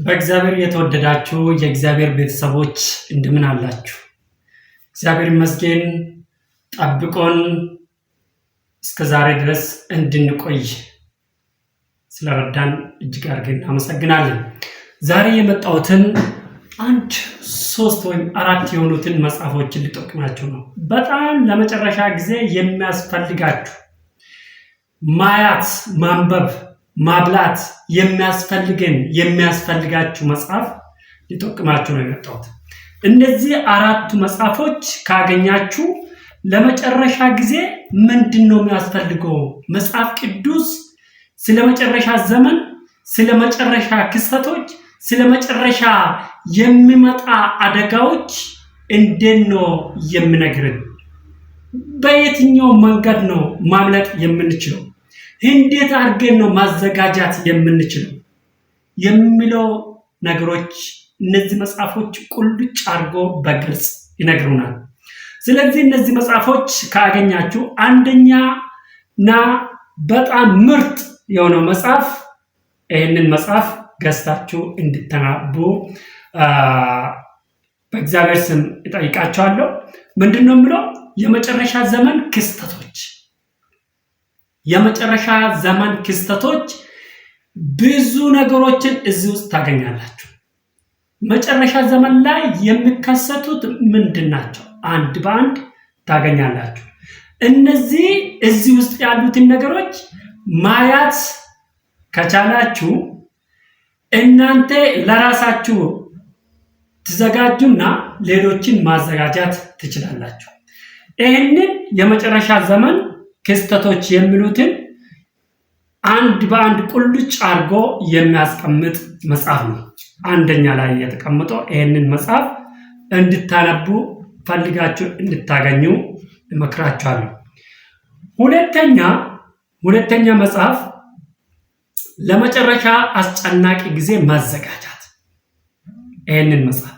በእግዚአብሔር የተወደዳችሁ የእግዚአብሔር ቤተሰቦች እንደምን አላችሁ? እግዚአብሔር ይመስገን ጠብቆን እስከዛሬ ድረስ እንድንቆይ ስለረዳን እጅግ አድርገን እናመሰግናለን። ዛሬ የመጣሁትን አንድ 3 ወይም 4 የሆኑትን መጽሐፎችን ልጠቁማችሁ ነው። በጣም ለመጨረሻ ጊዜ የሚያስፈልጋችሁ ማያት ማንበብ ማብላት የሚያስፈልጋችሁ መጽሐፍ ልጠቁማችሁ ነው የመጣሁት። እነዚህ 4 መጽሐፎች ካገኛችሁ ለመጨረሻ ጊዜ ምንድነው የሚያስፈልገው? መጽሐፍ ቅዱስ ስለመጨረሻ ዘመን፣ ስለመጨረሻ ክስተቶች፣ ስለመጨረሻ የሚመጣ አደጋዎች እንዴት ነው የሚነግረን? በየትኛው መንገድ ነው ማምለጥ የምንችለው? እንዴት አድርገን ነው ማዘጋጃት የምንችለው የሚለው ነገሮች እነዚህ መጽሐፎች ቁልጭ አድርጎ በግልጽ ይነግሩናል። ስለዚህ እነዚህ መጽሐፎች ካገኛችሁ አንደኛና በጣም ምርጥ የሆነው መጽሐፍ ይህንን መጽሐፍ ገዝታችሁ እንድታነቡ በእግዚአብሔር ስም እጠይቃችኋለሁ። ምንድነው የምለው? የመጨረሻ ዘመን ክስተቶች ብዙ ነገሮችን እዚህ ውስጥ ታገኛላችሁ። መጨረሻ ዘመን ላይ የሚከሰቱት ምንድናቸው? አንድ በአንድ ታገኛላችሁ። እነዚህ እዚህ ውስጥ ያሉትን ነገሮች ማየት ከቻላችሁ እናንተ ለራሳችሁ ትዘጋጁና ሌሎችን ማዘጋጃት ትችላላችሁ። ይህንን የመጨረሻ ዘመን ክስተቶች የሚሉትን አንድ በአንድ ቁልጭ አድርጎ የሚያስቀምጥ መጽሐፍ ነው። አንደኛ ላይ የተቀመጠው ይህንን መጽሐፍ እንድታነቡ ፈልጋችሁ እንድታገኙ እመክራችኋለሁ። ሁለተኛ መጽሐፍ ለመጨረሻ አስጨናቂ ጊዜ ማዘጋጃት። ይህንን መጽሐፍ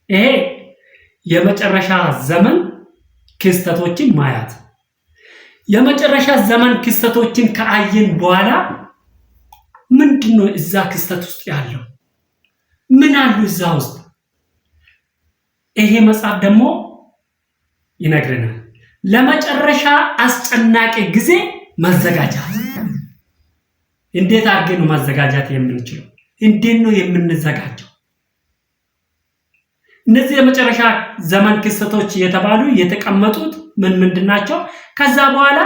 ይሄ የመጨረሻ ዘመን ክስተቶችን ማየት፣ የመጨረሻ ዘመን ክስተቶችን ከአየን በኋላ ምንድነው እዛ ክስተት ውስጥ ያለው? ምን አሉ እዛ ውስጥ? ይሄ መጽሐፍ ደግሞ ይነግረናል። ለመጨረሻ አስጨናቂ ጊዜ መዘጋጃት። እንዴት አድርገን ነው ማዘጋጃት የምንችለው? እንዴት ነው የምንዘጋጀው? እነዚህ የመጨረሻ ዘመን ክስተቶች የተባሉ የተቀመጡት ምንድናቸው? ከዛ በኋላ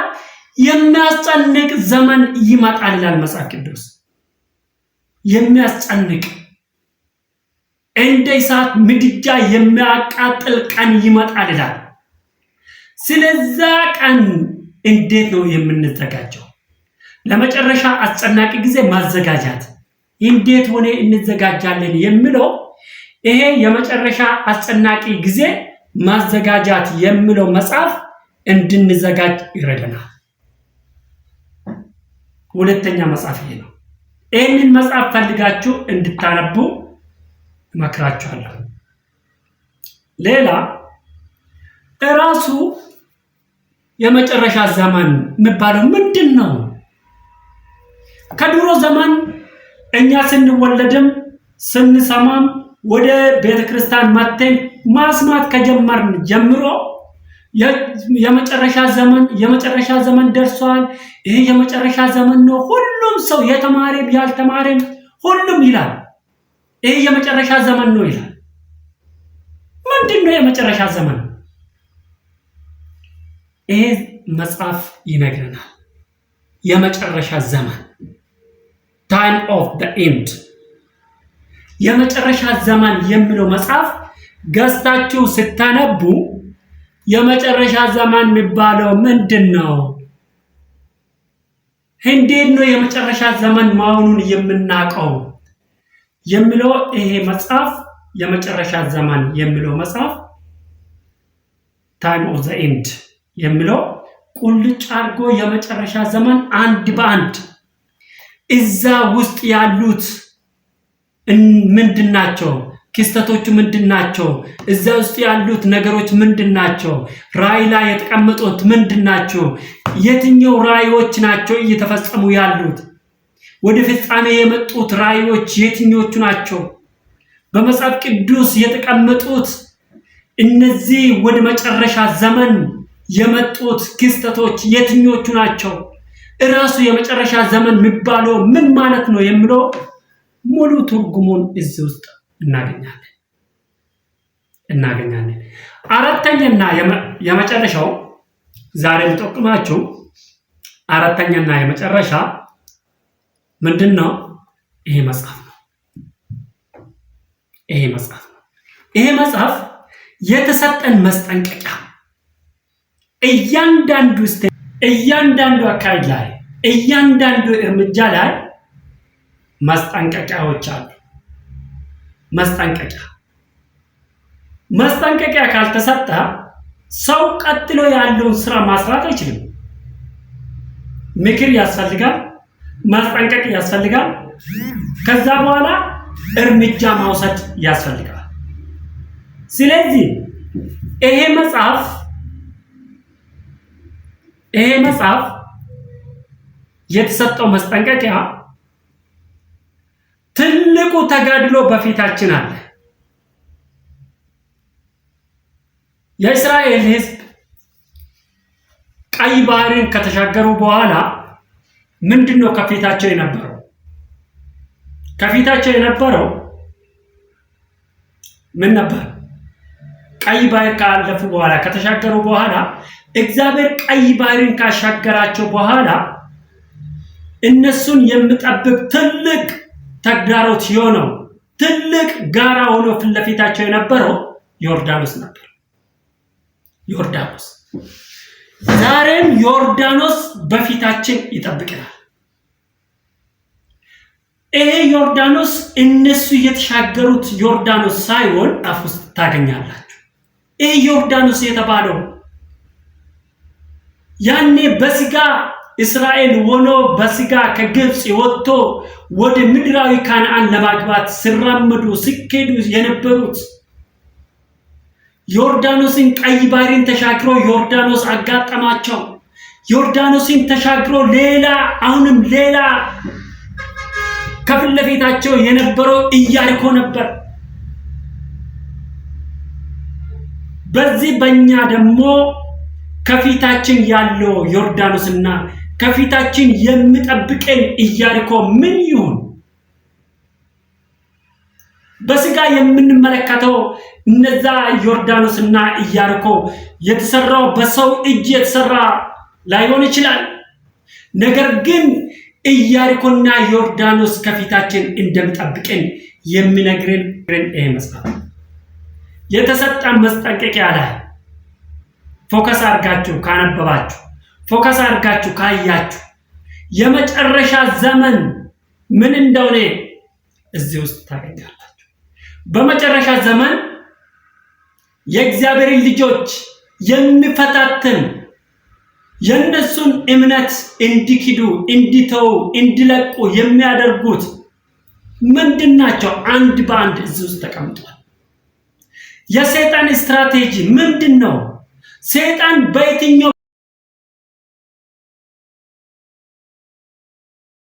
የሚያስጨንቅ ዘመን ይመጣል ይላል መጽሐፍ ቅዱስ። የሚያስጨንቅ እንደ እሳት ምድጃ የሚያቃጥል ቀን ይመጣል ይላል። ስለዛ ቀን እንዴት ነው የምንዘጋጀው? ለመጨረሻ አስጨናቂ ጊዜ ማዘጋጃት እንዴት ሆነ እንዘጋጃለን የሚለው ይሄ የመጨረሻ አስጨናቂ ጊዜ ማዘጋጃት የሚለው መጽሐፍ እንድንዘጋጅ ይረዳናል። ሁለተኛ መጽሐፍ ይሄ ነው። ይህንን መጽሐፍ ፈልጋችሁ እንድታነቡ እመክራችኋለሁ። ሌላ እራሱ የመጨረሻ ዘመን የሚባለው ምንድን ነው? ከድሮ ዘመን እኛ ስንወለድም ስንሰማም ወደ ቤተክርስቲያን መጥተን ማስማት ከጀመርን ጀምሮ የመጨረሻ ዘመን ደርሷል፣ ይሄ የመጨረሻ ዘመን ነው። ሁሉም ሰው የተማረም ያልተማረም ሁሉም ይላል ይሄ የመጨረሻ ዘመን ነው ይላል። ምንድነው የመጨረሻ ዘመን? ይሄ መጽሐፍ ይነግረናል። የመጨረሻ ዘመን time of the end የመጨረሻ ዘመን የሚለው መጽሐፍ ገዝታችሁ ስታነቡ የመጨረሻ ዘመን የሚባለው ምንድነው? እንዴት ነው የመጨረሻ ዘመን መሆኑን የምናውቀው የሚለው ይሄ መጽሐፍ የመጨረሻ ዘመን የሚለው መጽሐፍ time of the end የሚለው ቁልጭ አድርጎ የመጨረሻ ዘመን አንድ በአንድ እዛ ውስጥ ያሉት ምንድናቸው? ክስተቶቹ ምንድናቸው? እዛ ውስጥ ያሉት ነገሮች ምንድናቸው? ራእይ ላይ የተቀመጡት ምንድናቸው? የትኛው ራእዮች ናቸው እየተፈጸሙ ያሉት? ወደ ፍጻሜ የመጡት ራእዮች የትኞቹ ናቸው? በመጽሐፍ ቅዱስ የተቀመጡት እነዚህ ወደ መጨረሻ ዘመን የመጡት ክስተቶች የትኞቹ ናቸው? እራሱ የመጨረሻ ዘመን የሚባለው ምን ማለት ነው የሚለው ሙሉ ትርጉሙን እዚህ ውስጥ እናገኛለን። አራተኛና የመጨረሻው ዛሬ ልጠቁማችሁ፣ አራተኛና የመጨረሻ ምንድነው? ይሄ መጽሐፍ ነው። ይሄ መጽሐፍ የተሰጠን መስጠንቀቂያ፣ እያንዳንዱ አካሄድ ላይ፣ እያንዳንዱ እርምጃ ላይ ማስጠንቀቂያዎች አሉ። ማስጠንቀቂያ ካልተሰጠ ሰው ቀጥሎ ያለውን ስራ ማስራት አይችልም። ምክር ያስፈልጋል፣ ማስጠንቀቅ ያስፈልጋል፣ ከዛ በኋላ እርምጃ መውሰድ ያስፈልጋል። ስለዚህ ይሄ መጽሐፍ የተሰጠው መስጠንቀቂያ ትልቁ ተጋድሎ በፊታችን አለ። የእስራኤል ሕዝብ ቀይ ባህርን ከተሻገሩ በኋላ ምንድነው ከፊታቸው የነበረው? ከፊታቸው የነበረው ምን ነበር? ቀይ ባህር ካለፉ በኋላ ከተሻገሩ በኋላ እግዚአብሔር ቀይ ባህርን ካሻገራቸው በኋላ እነሱን የሚጠብቅ ትልቅ ተግዳሮት የሆነው ትልቅ ጋራ ሆኖ ፊት ለፊታቸው የነበረው ዮርዳኖስ ነበር። ዮርዳኖስ ዛሬም ዮርዳኖስ በፊታችን ይጠብቀናል። ይሄ ዮርዳኖስ እነሱ የተሻገሩት ዮርዳኖስ ሳይሆን አፍ ውስጥ ታገኛላችሁ። ይሄ ዮርዳኖስ የተባለው ያኔ በስጋ እስራኤል ሆኖ በስጋ ከግብፅ ወጥቶ ወደ ምድራዊ ካናን ለማግባት ሲራመዱ ሲኬዱ የነበሩት ዮርዳኖስን ቀይ ባህርን ተሻግሮ ዮርዳኖስ አጋጠማቸው። ዮርዳኖስን ተሻግሮ አሁንም ሌላ ከፊት ለፊታቸው የነበረው ኢያሪኮ ነበር። በዚህ በእኛ ደግሞ ከፊታችን ያለው ዮርዳኖስና ከፊታችን የሚጠብቀን ኢያሪኮ ምን ይሁን? በስጋ የምንመለከተው እነዛ ዮርዳኖስና ኢያሪኮ የተሰራው በሰው እጅ የተሰራ ላይሆን ይችላል። ነገር ግን ኢያሪኮና ዮርዳኖስ ከፊታችን እንደሚጠብቀን የሚነግረን ይሄ መጽሐፍ የተሰጠን መስጠንቀቂያ ላይ ፎከስ አድርጋችሁ ካነበባችሁ፣ ፎከስ አድርጋችሁ ካያችሁ የመጨረሻ ዘመን ምን እንደሆነ እዚህ ውስጥ ታገኛላችሁ። በመጨረሻ ዘመን የእግዚአብሔርን ልጆች የሚፈታተን የነሱን እምነት እንዲክዱ፣ እንዲተው፣ እንዲለቁ የሚያደርጉት ምንድናቸው? አንድ በአንድ እዚህ ውስጥ ተቀምጧል። የሰይጣን ስትራቴጂ ምንድነው? ሰይጣን በየትኛው